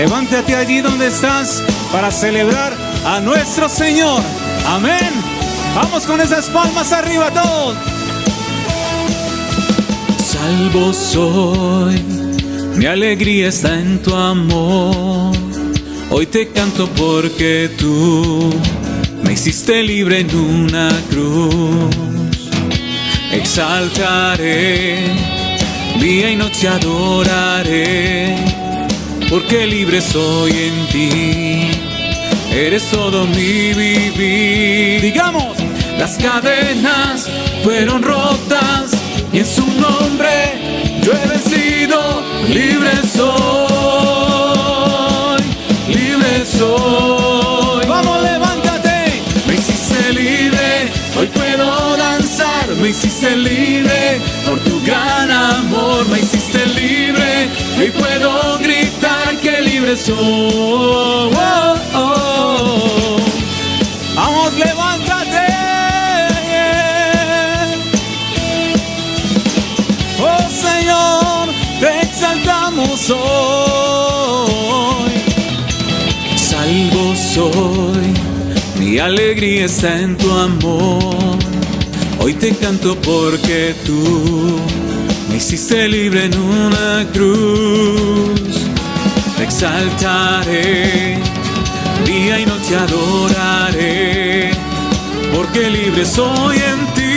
levántate allí donde estás para celebrar a nuestro Señor. Amén. Vamos con esas palmas arriba todos. Salvo soy, mi alegría está en tu amor. Hoy te canto porque tú me hiciste libre en una cruz. Exaltaré, día y noche adoraré, porque libre soy en ti. Eres todo mi vivir. Digamos, las cadenas fueron rotas y en su nombre yo he vencido. Libre soy, libre soy. Vamos, levántate. Me hiciste libre, hoy puedo danzar. Me hiciste libre por tu gran amor. Me hiciste libre, hoy puedo gritar que libre soy. Oh, oh. Vamos, levántate. Oh Señor, te exaltamos hoy. Salvo soy, mi alegría está en tu amor. Hoy te canto porque tú me hiciste libre en una cruz. Te exaltaré, día y noche adoraré, porque libre soy en ti.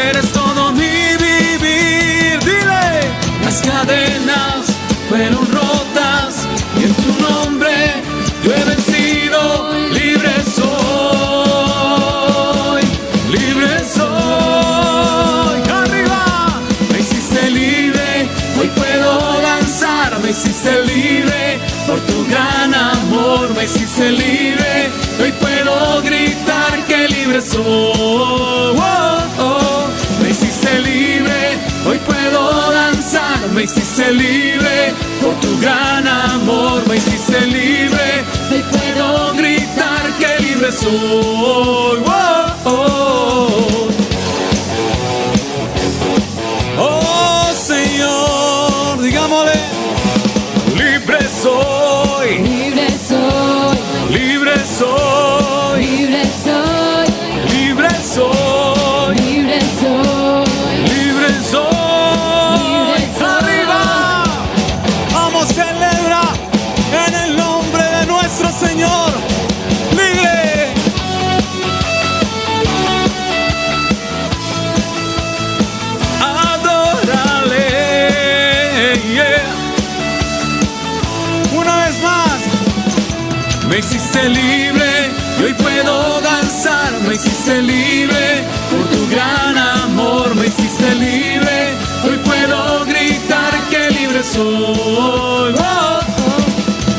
Eres todo mi vivir. Dile, las cadenas fueron rotas y en tu nombre yo he vencido. Libre soy, libre soy. Arriba, me hiciste libre, hoy puedo danzar. Me hiciste libre por tu gran amor. Me hiciste libre, hoy puedo gritar que libre soy. Oh, oh. Me hiciste libre, hoy puedo danzar. Me hiciste libre por tu gran amor. Me hiciste libre, hoy puedo gritar que libre soy. Oh, oh. Oh Señor, digámosle, libre soy, libre soy, libre soy, libre soy, libre soy, libre soy, libre soy. libre soy. Arriba, vamos, celebra en el nombre de nuestro Señor. Libre. Adórale, yeah. Una vez más. Me hiciste libre y hoy puedo danzar. Me hiciste libre por tu gran amor. Me hiciste libre, hoy puedo gritar que libre soy. Oh, oh.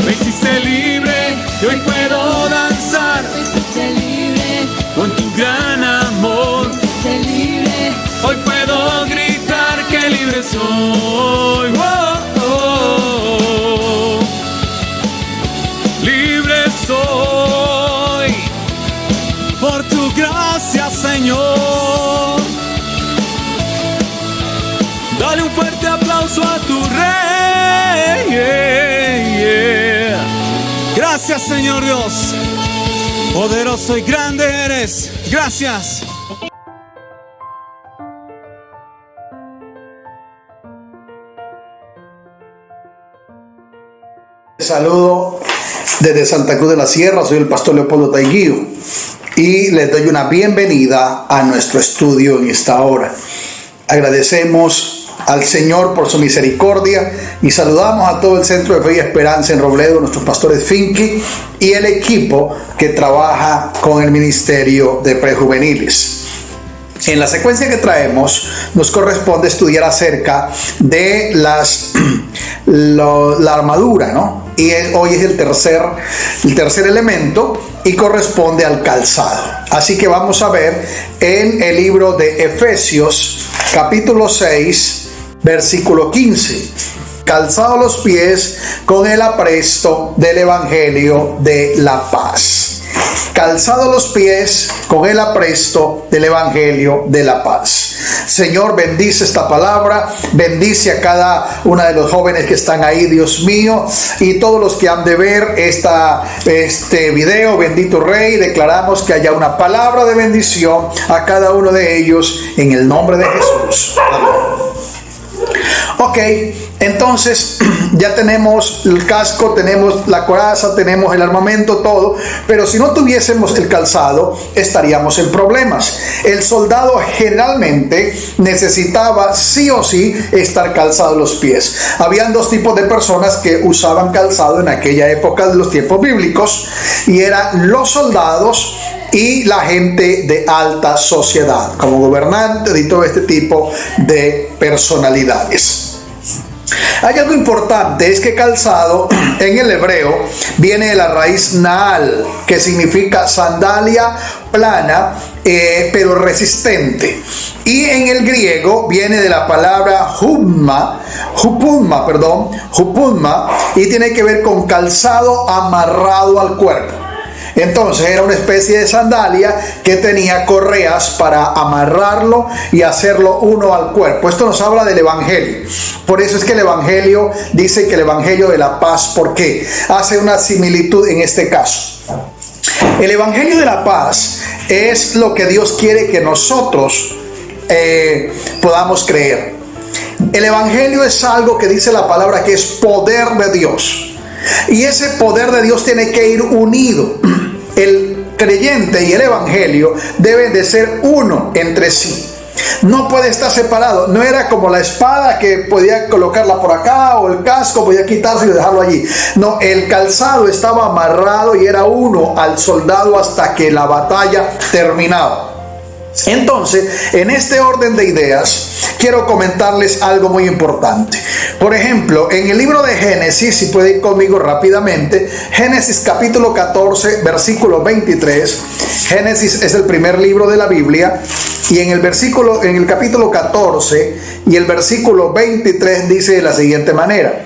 Me hiciste libre y hoy puedo danzar. Me hiciste libre, Con tu gran amor, me hiciste libre, hoy puedo gritar que libre soy. Oh, oh. Libre soy por tu gracia, Señor. Dale un fuerte aplauso a tu Rey. Yeah, yeah. Gracias, Señor Dios. Poderoso y grande eres. Gracias. Saludo desde Santa Cruz de la Sierra, soy el pastor Leopoldo Taiguío y les doy una bienvenida a nuestro estudio en esta hora. Agradecemos al Señor por su misericordia y saludamos a todo el Centro de Fe y Esperanza en Robledo, nuestros pastores Finky y el equipo que trabaja con el Ministerio de Prejuveniles. En la secuencia que traemos nos corresponde estudiar acerca de la armadura, ¿no? Y hoy es el tercer elemento y corresponde al calzado. Así que vamos a ver en el libro de Efesios, capítulo 6, versículo 15. Calzado los pies con el apresto del Evangelio de la paz. Calzado los pies con el apresto del Evangelio de la paz. Señor, bendice esta palabra, bendice a cada uno de los jóvenes que están ahí, Dios mío, y todos los que han de ver este video. Bendito Rey, declaramos que haya una palabra de bendición a cada uno de ellos en el nombre de Jesús. Amén. Ok, entonces ya tenemos el casco, tenemos la coraza, tenemos el armamento, todo, pero si no tuviésemos el calzado, estaríamos en problemas. El soldado generalmente necesitaba sí o sí estar calzado en los pies. Habían dos tipos de personas que usaban calzado en aquella época de los tiempos bíblicos, y eran los soldados y la gente de alta sociedad, como gobernantes y todo este tipo de personalidades. Hay algo importante, es que calzado en el hebreo viene de la raíz naal, que significa sandalia plana, pero resistente. Y en el griego viene de la palabra hupuma, y tiene que ver con calzado amarrado al cuerpo. Entonces era una especie de sandalia que tenía correas para amarrarlo y hacerlo uno al cuerpo. Esto nos habla del Evangelio. Por eso es que el Evangelio dice que el Evangelio de la paz, ¿por qué? Hace una similitud en este caso. El Evangelio de la paz es lo que Dios quiere que nosotros podamos creer. El Evangelio es algo que dice la palabra que es poder de Dios. Y ese poder de Dios tiene que ir unido. El creyente y el evangelio deben de ser uno entre sí. No puede estar separado. No era como la espada que podía colocarla por acá, o el casco podía quitarse y dejarlo allí. No, el calzado estaba amarrado y era uno al soldado hasta que la batalla terminaba. Entonces, en este orden de ideas, quiero comentarles algo muy importante. Por ejemplo, en el libro de Génesis, si puede ir conmigo rápidamente, Génesis capítulo 14, versículo 23. Génesis es el primer libro de la Biblia, y en el capítulo 14 y el versículo 23 dice de la siguiente manera: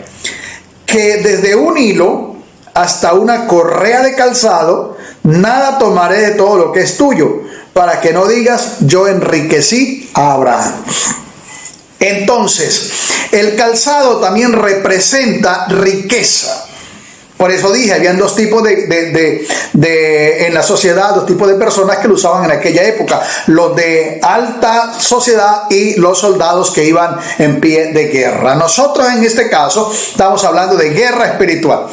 que desde un hilo hasta una correa de calzado, nada tomaré de todo lo que es tuyo, para que no digas, yo enriquecí a Abraham. Entonces, el calzado también representa riqueza. Por eso dije, habían dos tipos en la sociedad, dos tipos de personas que lo usaban en aquella época: los de alta sociedad y los soldados que iban en pie de guerra. Nosotros en este caso estamos hablando de guerra espiritual.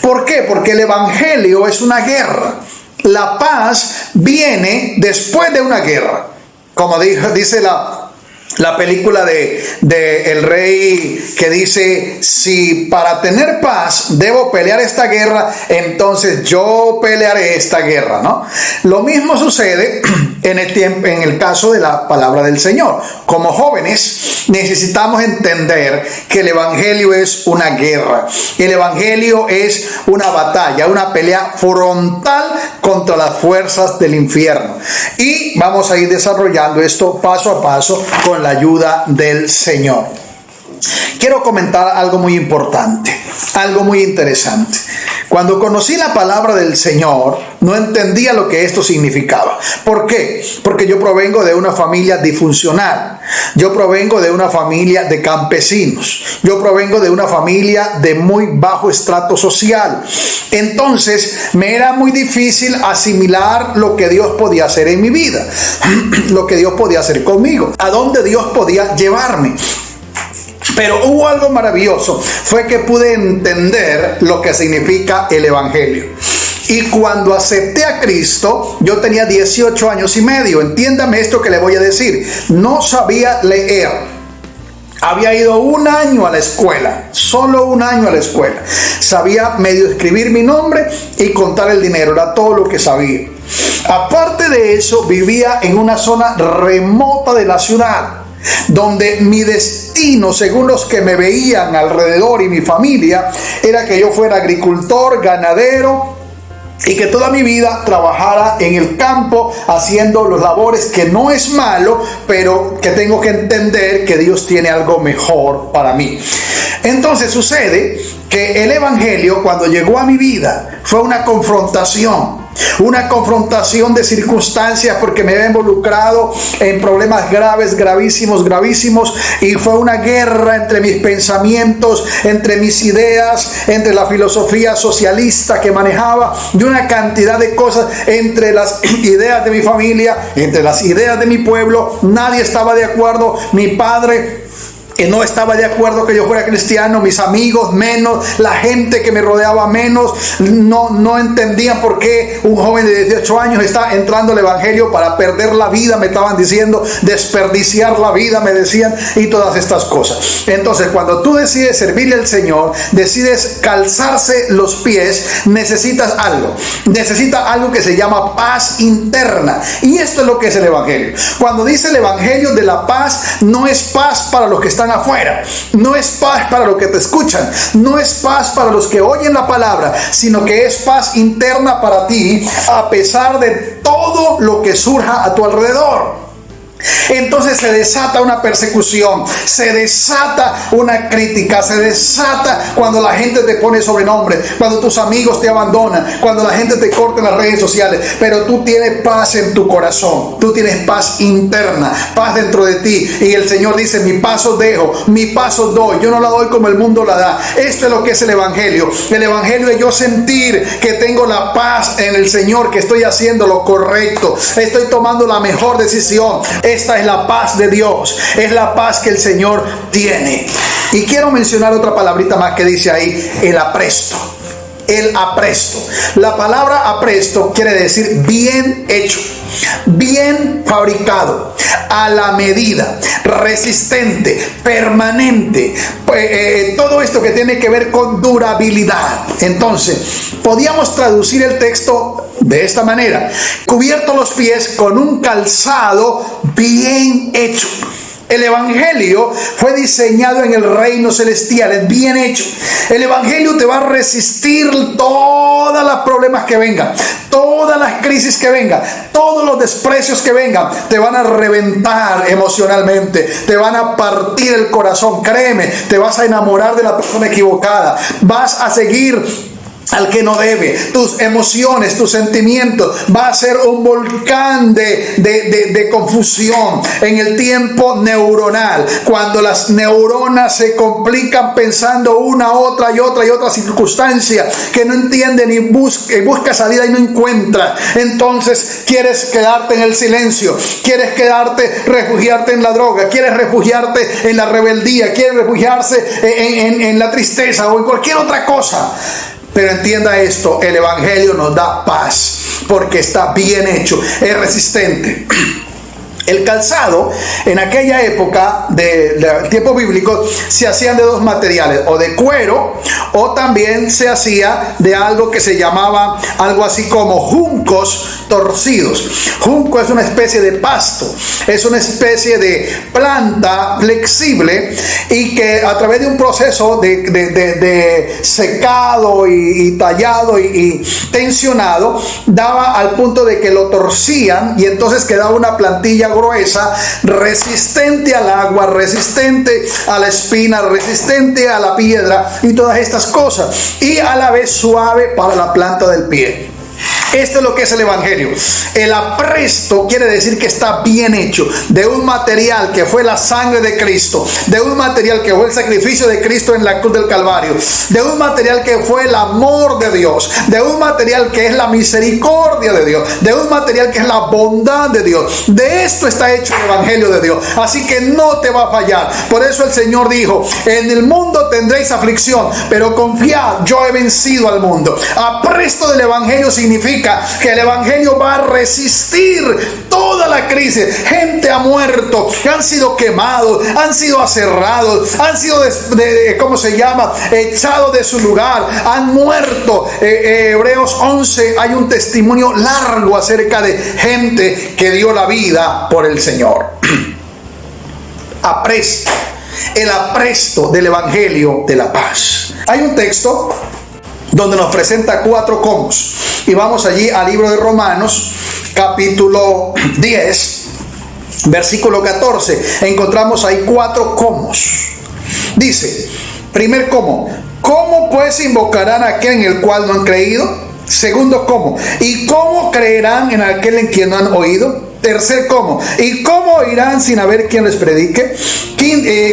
¿Por qué? Porque el evangelio es una guerra. La paz viene después de una guerra. Como dice la película de El Rey, que dice: si para tener paz debo pelear esta guerra, entonces yo pelearé esta guerra, ¿no? Lo mismo sucede en el caso de la palabra del Señor. Como jóvenes necesitamos entender que el evangelio es una guerra. El evangelio es una batalla, una pelea frontal contra las fuerzas del infierno. Y vamos a ir desarrollando esto paso a paso con la ayuda del Señor. Quiero comentar algo muy importante, algo muy interesante. Cuando conocí la palabra del Señor, no entendía lo que esto significaba. ¿Por qué? Porque yo provengo de una familia disfuncional. Yo provengo de una familia de campesinos. Yo provengo de una familia de muy bajo estrato social. Entonces, me era muy difícil asimilar lo que Dios podía hacer en mi vida, lo que Dios podía hacer conmigo, a dónde Dios podía llevarme. Pero hubo algo maravilloso, fue que pude entender lo que significa el evangelio. Y cuando acepté a Cristo, yo tenía 18 años y medio. Entiéndame esto que le voy a decir. No sabía leer. Había ido un año a la escuela, solo un año a la escuela. Sabía medio escribir mi nombre y contar el dinero, era todo lo que sabía. Aparte de eso, vivía en una zona remota de la ciudad, donde mi destino, según los que me veían alrededor y mi familia, era que yo fuera agricultor, ganadero, y que toda mi vida trabajara en el campo haciendo los labores, que no es malo, pero que tengo que entender que Dios tiene algo mejor para mí. Entonces sucede que el evangelio, cuando llegó a mi vida, fue una confrontación. una confrontación de circunstancias porque me había involucrado en problemas graves, gravísimos, y fue una guerra entre mis pensamientos, entre mis ideas, entre la filosofía socialista que manejaba, de una cantidad de cosas, entre las ideas de mi familia, entre las ideas de mi pueblo. Nadie estaba de acuerdo. Mi padre no estaba de acuerdo que yo fuera cristiano, mis amigos menos, la gente que me rodeaba menos, no entendían por qué un joven de 18 años está entrando al evangelio para perder la vida, me estaban diciendo, desperdiciar la vida, me decían, y todas estas cosas. Entonces, cuando tú decides servirle al Señor, decides calzarse los pies, necesitas algo que se llama paz interna, y esto es lo que es el evangelio. Cuando dice el evangelio de la paz, no es paz para los que están afuera, no es paz para los que te escuchan, no es paz para los que oyen la palabra, sino que es paz interna para ti, a pesar de todo lo que surja a tu alrededor. Entonces se desata una persecución, se desata una crítica, se desata cuando la gente te pone sobrenombre, cuando tus amigos te abandonan, cuando la gente te corta en las redes sociales, pero tú tienes paz en tu corazón, tú tienes paz interna, paz dentro de ti, y el Señor dice: mi paz os dejo, mi paz os doy, yo no la doy como el mundo la da. Esto es lo que es el evangelio. El evangelio es yo sentir que tengo la paz en el Señor, que estoy haciendo lo correcto, estoy tomando la mejor decisión. Esta es la paz de Dios, es la paz que el Señor tiene. Y quiero mencionar otra palabrita más que dice ahí: el apresto. El apresto. La palabra apresto quiere decir bien hecho, bien fabricado, a la medida, resistente, permanente, todo esto que tiene que ver con durabilidad. Entonces, podíamos traducir el texto de esta manera: cubierto los pies con un calzado bien hecho. El evangelio fue diseñado en el reino celestial, es bien hecho. El evangelio te va a resistir todos los problemas que vengan, todas las crisis que vengan, todos los desprecios que vengan. Te van a reventar emocionalmente, te van a partir el corazón. Créeme, te vas a enamorar de la persona equivocada, vas a seguir al que no debe, tus emociones, tus sentimientos, va a ser un volcán de confusión en el tiempo neuronal, cuando las neuronas se complican pensando una, otra circunstancia que no entienden y busca salida y no encuentra. Entonces quieres quedarte en el silencio, quieres refugiarte en la droga, quieres refugiarte en la rebeldía, quieres refugiarse en la tristeza o en cualquier otra cosa. Pero entienda esto: el evangelio nos da paz porque está bien hecho, es resistente. El calzado en aquella época del tiempo bíblico se hacían de dos materiales, o de cuero, o también se hacía de algo que se llamaba algo así como juncos torcidos. Junco es una especie de pasto, es una especie de planta flexible, y que a través de un proceso de secado y tallado y tensionado, daba al punto de que lo torcían, y entonces quedaba una plantilla gruesa, resistente al agua, resistente a la espina, resistente a la piedra y todas estas cosas, y a la vez suave para la planta del pie. Esto es lo que es el evangelio. El apresto quiere decir que está bien hecho, de un material que fue la sangre de Cristo, de un material que fue el sacrificio de Cristo en la cruz del Calvario, de un material que fue el amor de Dios, de un material que es la misericordia de Dios, de un material que es la bondad de Dios. De esto está hecho el evangelio de Dios, así que no te va a fallar. Por eso el Señor dijo: en el mundo tendréis aflicción, pero confiad, yo he vencido al mundo. Apresto del evangelio significa que el evangelio va a resistir toda la crisis. Gente ha muerto, han sido quemados, han sido aserrados, han sido echados de su lugar, han muerto. Hebreos 11 hay un testimonio largo acerca de gente que dio la vida por el Señor. Apresto, el apresto del evangelio de la paz. Hay un texto donde nos presenta 4 comos, y vamos allí al libro de Romanos, capítulo 10, versículo 14. Encontramos ahí 4 comos. Dice: primer como: ¿cómo pues invocarán a aquel en el cual no han creído? Segundo, ¿cómo? ¿Y cómo creerán en aquel en quien no han oído? Tercer, ¿cómo? ¿Y cómo oirán sin haber quien les predique?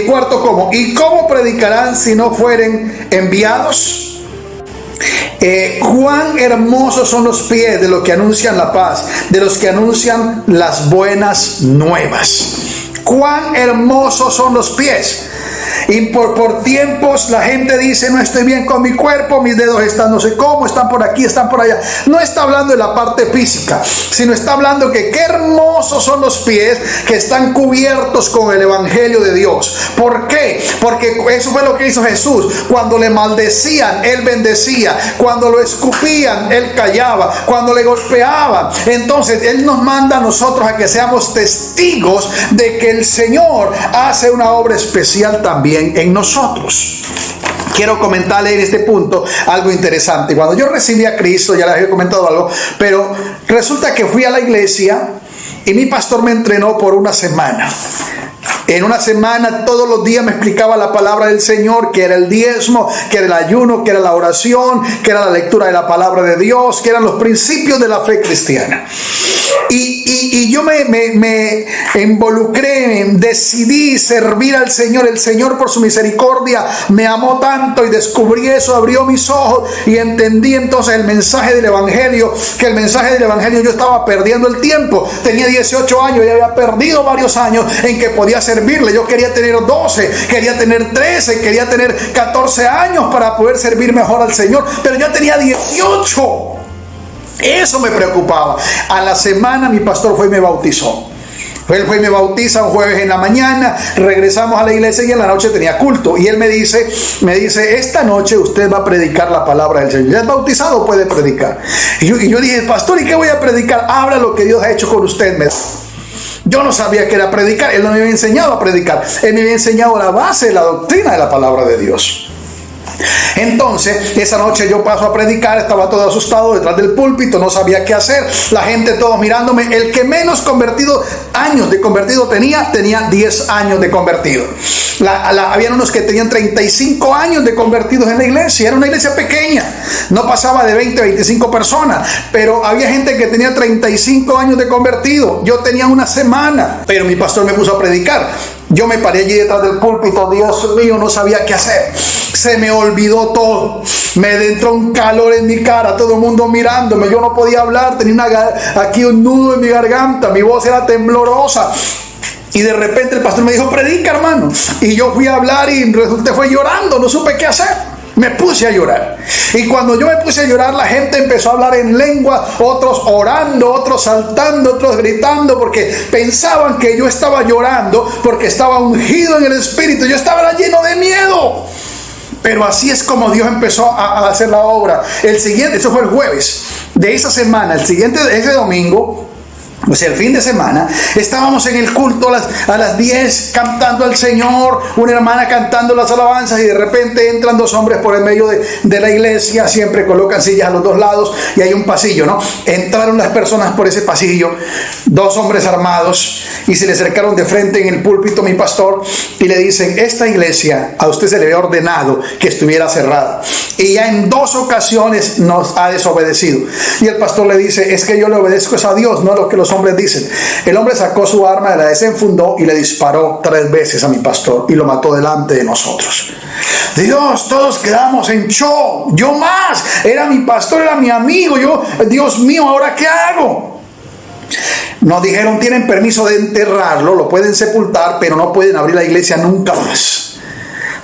Cuarto, ¿cómo? ¿Y cómo predicarán si no fueren enviados? Cuán hermosos son los pies de los que anuncian la paz, de los que anuncian las buenas nuevas. Cuán hermosos son los pies. Y por tiempos la gente dice: no estoy bien con mi cuerpo, mis dedos están no sé cómo, están por aquí, están por allá. No está hablando de la parte física, sino está hablando que qué hermosos son los pies que están cubiertos con el evangelio de Dios. ¿Por qué? Porque eso fue lo que hizo Jesús. Cuando le maldecían, Él bendecía. Cuando lo escupían, Él callaba. Cuando le golpeaban, entonces Él nos manda a nosotros a que seamos testigos de que el Señor hace una obra especial también en nosotros. Quiero comentarle en este punto algo interesante. Cuando yo recibí a Cristo, ya les había comentado algo, pero resulta que fui a la iglesia y mi pastor me entrenó por una semana. En una semana, todos los días me explicaba la palabra del Señor, que era el diezmo, que era el ayuno, que era la oración, que era la lectura de la palabra de Dios, que eran los principios de la fe cristiana. Y yo me involucré, decidí servir al Señor. El Señor, por su misericordia, me amó tanto y descubrí eso, abrió mis ojos y entendí entonces el mensaje del evangelio, que el mensaje del evangelio yo estaba perdiendo el tiempo. Tenía 18 años y había perdido varios años en que podía servirle. Yo quería tener 12, quería tener 13, quería tener 14 años para poder servir mejor al Señor, pero yo tenía 18. Eso me preocupaba. A la semana mi pastor fue y me bautizó. Él fue y me bautiza un jueves en la mañana. Regresamos a la iglesia y en la noche tenía culto. Y él me dice, esta noche usted va a predicar la palabra del Señor. ¿Ya es bautizado? Puede predicar. Y yo dije: pastor, ¿y qué voy a predicar? Habla lo que Dios ha hecho con usted. Yo no sabía que era predicar. Él no me había enseñado a predicar. Él me había enseñado la base de la doctrina de la palabra de Dios. Entonces, esa noche yo paso a predicar, estaba todo asustado detrás del púlpito, no sabía qué hacer, la gente todos mirándome. El que menos años de convertido tenía 10 años de convertido. Habían unos que tenían 35 años de convertidos en la iglesia. Era una iglesia pequeña, no pasaba de 20 a 25 personas, pero había gente que tenía 35 años de convertido. Yo tenía una semana, pero mi pastor me puso a predicar. Yo me paré allí detrás del púlpito, Dios mío, no sabía qué hacer. Se me olvidó todo. Me entró un calor en mi cara, todo el mundo mirándome. Yo no podía hablar, tenía aquí un nudo en mi garganta, mi voz era temblorosa. Y de repente el pastor me dijo: predica, hermano. Y yo fui a hablar y resulté fue llorando, no supe qué hacer. Me puse a llorar. Y cuando yo me puse a llorar, la gente empezó a hablar en lengua, otros orando, otros saltando, otros gritando, porque pensaban que yo estaba llorando porque estaba ungido en el Espíritu. Yo estaba lleno de miedo. Pero así es como Dios empezó a hacer la obra. Eso fue el jueves de esa semana. Ese domingo, o sea, el fin de semana, estábamos en el culto a las 10 cantando al Señor, una hermana cantando las alabanzas, y de repente entran dos hombres por el medio de la iglesia. Siempre colocan sillas a los dos lados y hay un pasillo, ¿no? Entraron las personas por ese pasillo, dos hombres armados, y se le acercaron de frente en el púlpito mi pastor y le dicen: esta iglesia a usted se le había ordenado que estuviera cerrada y ya en 2 ocasiones nos ha desobedecido. Y el pastor le dice: es que yo le obedezco a Dios, no a lo que los hombres dicen. El hombre sacó su arma, la desenfundó y le disparó 3 veces a mi pastor y lo mató delante de nosotros. Dios, todos quedamos en shock. Yo más, era mi pastor, era mi amigo. Dios mío, ¿ahora qué hago? Nos dijeron: tienen permiso de enterrarlo, lo pueden sepultar, pero no pueden abrir la iglesia nunca más.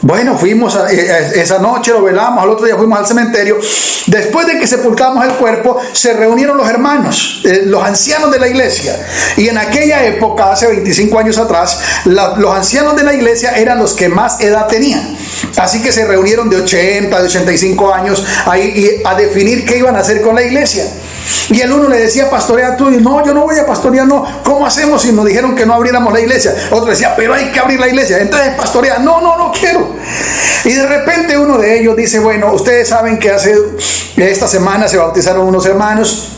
Bueno, fuimos esa noche, lo velamos, al otro día fuimos al cementerio. Después de que sepultamos el cuerpo, se reunieron los hermanos, los ancianos de la iglesia. Y en aquella época, hace 25 años atrás, los ancianos de la iglesia eran los que más edad tenían. Así que se reunieron de 80, de 85 años ahí a definir qué iban a hacer con la iglesia. Y el uno le decía: pastorea tú. Y no, yo no voy a pastorear, no. ¿Cómo hacemos si nos dijeron que no abriéramos la iglesia? Otro decía: pero hay que abrir la iglesia. Entonces pastorea. No quiero. Y de repente uno de ellos dice: bueno, ustedes saben que esta semana se bautizaron unos hermanos.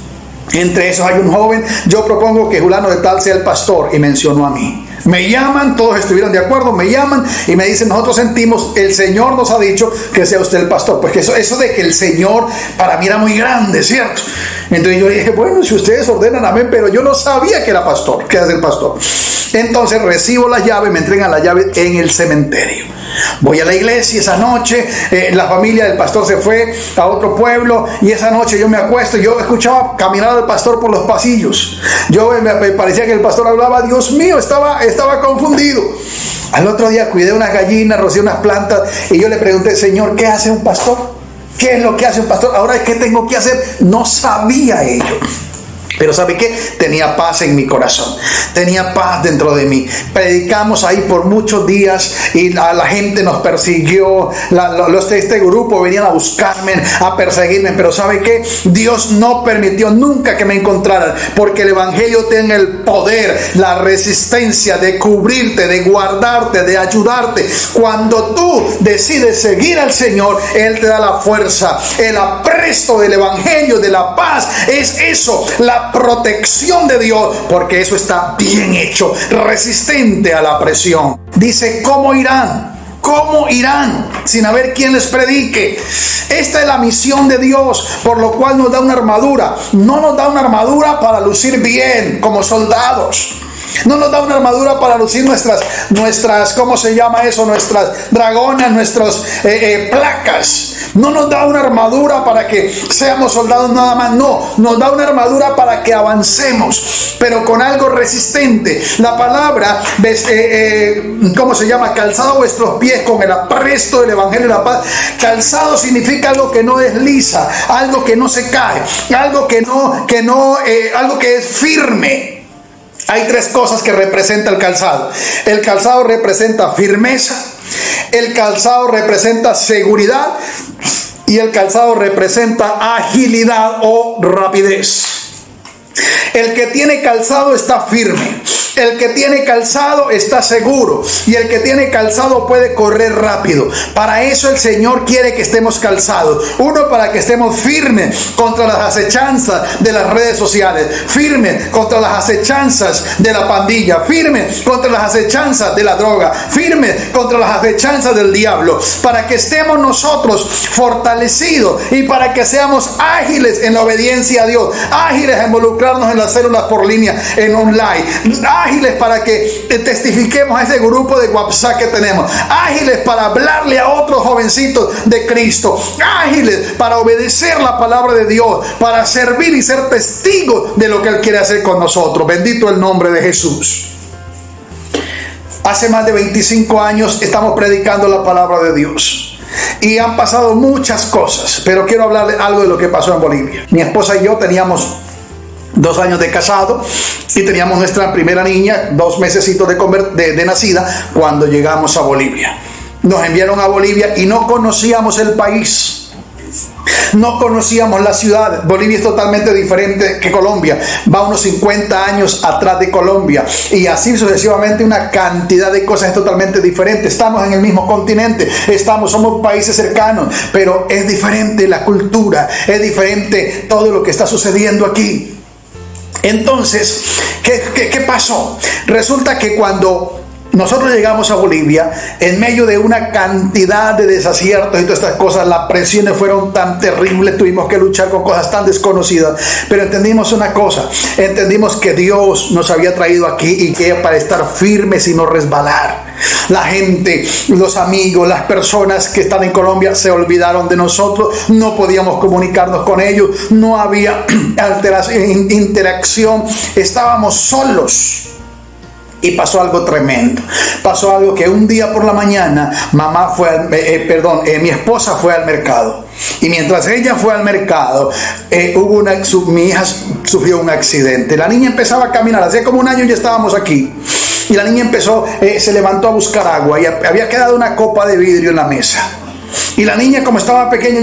Entre esos hay un joven. Yo propongo que fulano de tal sea el pastor. Y mencionó a mí. Me llaman, todos estuvieron de acuerdo, me llaman y me dicen, nosotros sentimos, el Señor nos ha dicho que sea usted el pastor. Pues que eso de que el Señor para mí era muy grande, ¿cierto? Entonces yo dije, bueno, si ustedes ordenan, amén, pero yo no sabía que era pastor, que era el pastor. Entonces recibo la llave, me entregan la llave en el cementerio. Voy a la iglesia esa noche, la familia del pastor se fue a otro pueblo y esa noche yo me acuesto, yo escuchaba caminar al pastor por los pasillos. Me parecía que el pastor hablaba, Dios mío, estaba confundido. Al otro día cuidé unas gallinas, rocié unas plantas y yo le pregunté, Señor, ¿qué hace un pastor? ¿Qué es lo que hace un pastor? Ahora, ¿qué tengo que hacer? No sabía ello. Pero ¿sabe qué? Tenía paz en mi corazón, tenía paz dentro de mí. Predicamos ahí por muchos días y la gente nos persiguió. Este grupo venían a buscarme, a perseguirme. Pero ¿sabe qué? Dios no permitió nunca que me encontraran, porque el evangelio tiene el poder, la resistencia de cubrirte, de guardarte, de ayudarte. Cuando tú decides seguir al Señor, Él te da la fuerza, el apresto del evangelio, de la paz. Es eso, la protección de Dios, porque eso está bien hecho, resistente a la presión. Dice, ¿cómo irán? ¿Cómo irán sin haber quien les predique? Esta es la misión de Dios, por lo cual nos da una armadura. No nos da una armadura para lucir bien como soldados. No nos da una armadura para lucir nuestras, ¿cómo se llama eso? Nuestras dragonas, nuestras placas. No nos da una armadura para que seamos soldados nada más. No, nos da una armadura para que avancemos, pero con algo resistente. La palabra, ¿cómo se llama? Calzado vuestros pies con el apresto del evangelio de la paz. Calzado significa algo que no desliza, algo que no se cae, algo algo que es firme. Hay tres cosas que representa el calzado. El calzado representa firmeza, el calzado representa seguridad y el calzado representa agilidad o rapidez. El que tiene calzado está firme. El que tiene calzado está seguro, y el que tiene calzado puede correr rápido. Para eso el Señor quiere que estemos calzados. Uno, para que estemos firmes contra las acechanzas de las redes sociales, firmes contra las acechanzas de la pandilla, firmes contra las acechanzas de la droga, firmes contra las acechanzas del diablo, para que estemos nosotros fortalecidos y para que seamos ágiles en la obediencia a Dios, ágiles a involucrarnos en las células por línea, en online, ágiles para que testifiquemos a ese grupo de WhatsApp que tenemos, ágiles para hablarle a otros jovencitos de Cristo, ágiles para obedecer la palabra de Dios, para servir y ser testigos de lo que Él quiere hacer con nosotros. Bendito el nombre de Jesús. Hace más de 25 años estamos predicando la palabra de Dios y han pasado muchas cosas, pero quiero hablarles algo de lo que pasó en Bolivia. Mi esposa y yo teníamos 2 años de casado y teníamos nuestra primera niña, 2 mesecitos de nacida, cuando llegamos a Bolivia. Nos enviaron a Bolivia y no conocíamos el país, no conocíamos la ciudad. Bolivia es totalmente diferente que Colombia, va unos 50 años atrás de Colombia, y así sucesivamente una cantidad de cosas totalmente diferentes. Estamos en el mismo continente, somos países cercanos, pero es diferente la cultura, es diferente todo lo que está sucediendo aquí. Entonces, ¿qué pasó? Resulta que cuando nosotros llegamos a Bolivia, en medio de una cantidad de desaciertos y todas estas cosas, las presiones fueron tan terribles, tuvimos que luchar con cosas tan desconocidas, pero entendimos una cosa, entendimos que Dios nos había traído aquí y que para estar firmes y no resbalar. La gente, los amigos, las personas que están en Colombia se olvidaron de nosotros, no podíamos comunicarnos con ellos, no había interacción, estábamos solos. Y pasó algo tremendo. Pasó algo que un día por la mañana mi esposa fue al mercado. Y mientras ella fue al mercado, mi hija sufrió un accidente. La niña empezaba a caminar. Hace como 1 año ya estábamos aquí. Y la niña se levantó a buscar agua. Y había quedado una copa de vidrio en la mesa. Y la niña, como estaba pequeña,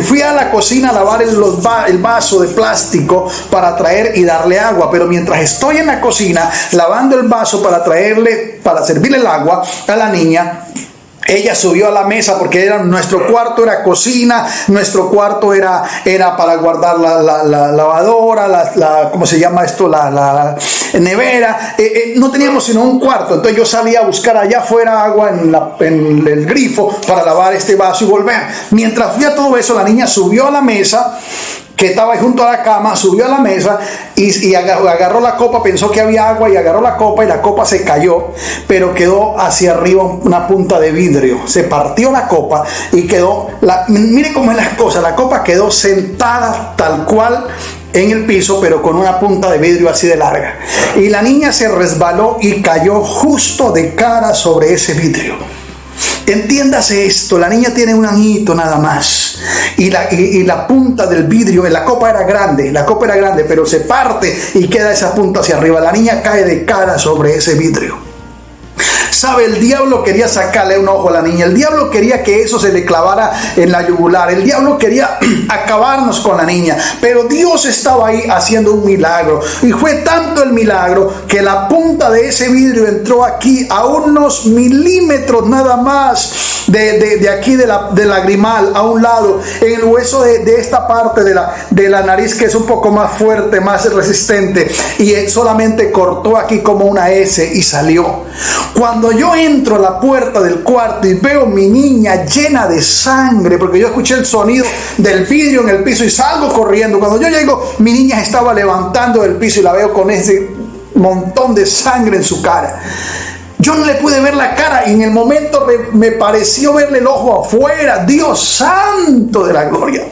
fui a la cocina a lavar el vaso de plástico para traer y darle agua. Pero mientras estoy en la cocina lavando el vaso para servirle el agua a la niña, ella subió a la mesa, porque nuestro cuarto era cocina, nuestro cuarto era para guardar la lavadora, ¿cómo se llama esto? nevera. No teníamos sino un cuarto. Entonces yo salía a buscar allá afuera agua en el grifo para lavar este vaso y volver. Mientras fui a todo eso, la niña subió a la mesa que estaba ahí junto a la cama, subió a la mesa y agarró la copa, pensó que había agua y agarró la copa y la copa se cayó, pero quedó hacia arriba una punta de vidrio. Se partió la copa y quedó, mire cómo es las cosas, la copa quedó sentada tal cual en el piso, pero con una punta de vidrio así de larga. Y la niña se resbaló y cayó justo de cara sobre ese vidrio. Entiéndase esto, la niña tiene un añito nada más y la punta del vidrio, la copa era grande, pero se parte y queda esa punta hacia arriba. La niña cae de cara sobre ese vidrio. ¿Sabe? El diablo quería sacarle un ojo a la niña. El diablo quería que eso se le clavara en la yugular. El diablo quería acabarnos con la niña. Pero Dios estaba ahí haciendo un milagro. Y fue tanto el milagro que la punta de ese vidrio entró aquí a unos milímetros nada más de aquí del lagrimal, a un lado, en el hueso de esta parte de la nariz, que es un poco más fuerte, más resistente. Y solamente cortó aquí como una S y salió. Cuando yo entro a la puerta del cuarto y veo mi niña llena de sangre, porque yo escuché el sonido del vidrio en el piso y salgo corriendo. Cuando yo llego, mi niña se estaba levantando del piso y la veo con ese montón de sangre en su cara. Yo no le pude ver la cara y en el momento me pareció verle el ojo afuera. Dios santo de la gloria.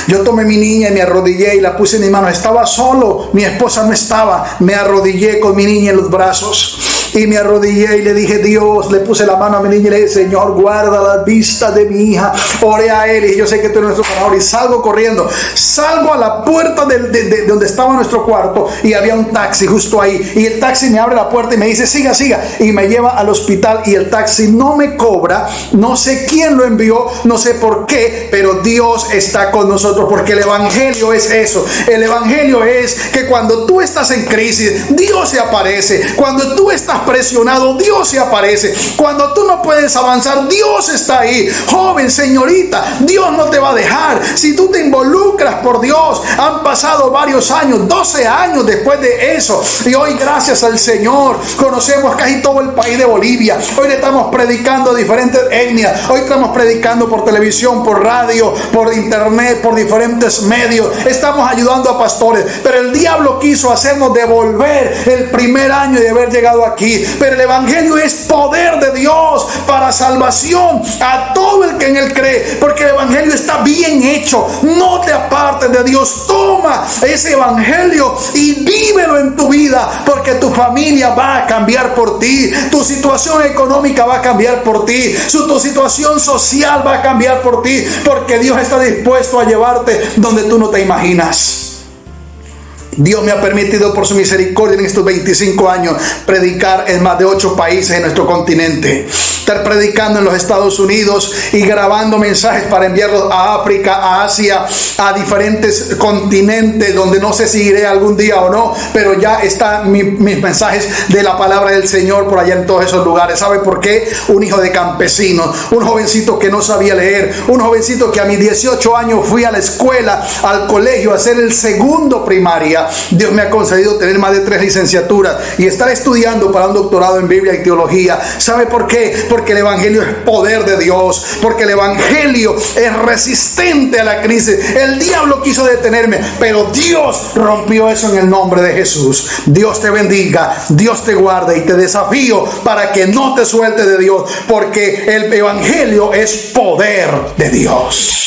Yo tomé mi niña y me arrodillé y la puse en mi mano. Estaba solo, mi esposa no estaba. Me arrodillé con mi niña en los brazos y me arrodillé y le dije, Dios, le puse la mano a mi niña y le dije, Señor, guarda las vistas de mi hija. Oré a él y yo sé que tú eres nuestro sanador. Y salgo corriendo, salgo a la puerta de donde estaba nuestro cuarto y había un taxi justo ahí. Y el taxi me abre la puerta y me dice, siga, siga. Y me lleva al hospital y el taxi no me cobra. No sé quién lo envió, no sé por qué, pero Dios está con nosotros, porque el evangelio es eso. El evangelio es que cuando tú estás en crisis, Dios se aparece. Cuando tú estás presionado, Dios se aparece. Cuando tú no puedes avanzar, Dios está ahí. Joven, señorita, Dios no te va a dejar si tú te involucras por Dios. Han pasado varios años, 12 años después de eso, y hoy, gracias al Señor, conocemos casi todo el país de Bolivia. Hoy le estamos predicando a diferentes etnias. Hoy estamos predicando por televisión, por radio, por internet, por diferentes medios. Estamos ayudando a pastores, pero el diablo quiso hacernos devolver el primer año de haber llegado aquí. Pero el evangelio es poder de Dios para salvación a todo el que en él cree, porque el evangelio está bien hecho. No te apartes de Dios. Toma ese evangelio y vívelo en tu vida, porque tu familia va a cambiar por ti, tu situación económica va a cambiar por ti, tu situación social va a cambiar por ti, porque Dios está dispuesto a llevarte donde tú no te imaginas. Dios me ha permitido por su misericordia en estos 25 años predicar en más de 8 países en nuestro continente. Estar predicando en los Estados Unidos y grabando mensajes para enviarlos a África, a Asia, a diferentes continentes donde no sé si iré algún día o no, pero ya están mis mensajes de la palabra del Señor por allá en todos esos lugares. ¿Sabe por qué? Un hijo de campesinos, un jovencito que no sabía leer, un jovencito que a mis 18 años fui a la escuela, al colegio, a hacer el segundo primaria. Dios me ha concedido tener más de 3 licenciaturas y estar estudiando para un doctorado en Biblia y teología. ¿Sabe por qué? Porque el evangelio es poder de Dios, porque el evangelio es resistente a la crisis. El diablo quiso detenerme, pero Dios rompió eso en el nombre de Jesús. Dios te bendiga, Dios te guarde y te desafío para que no te sueltes de Dios, porque el evangelio es poder de Dios.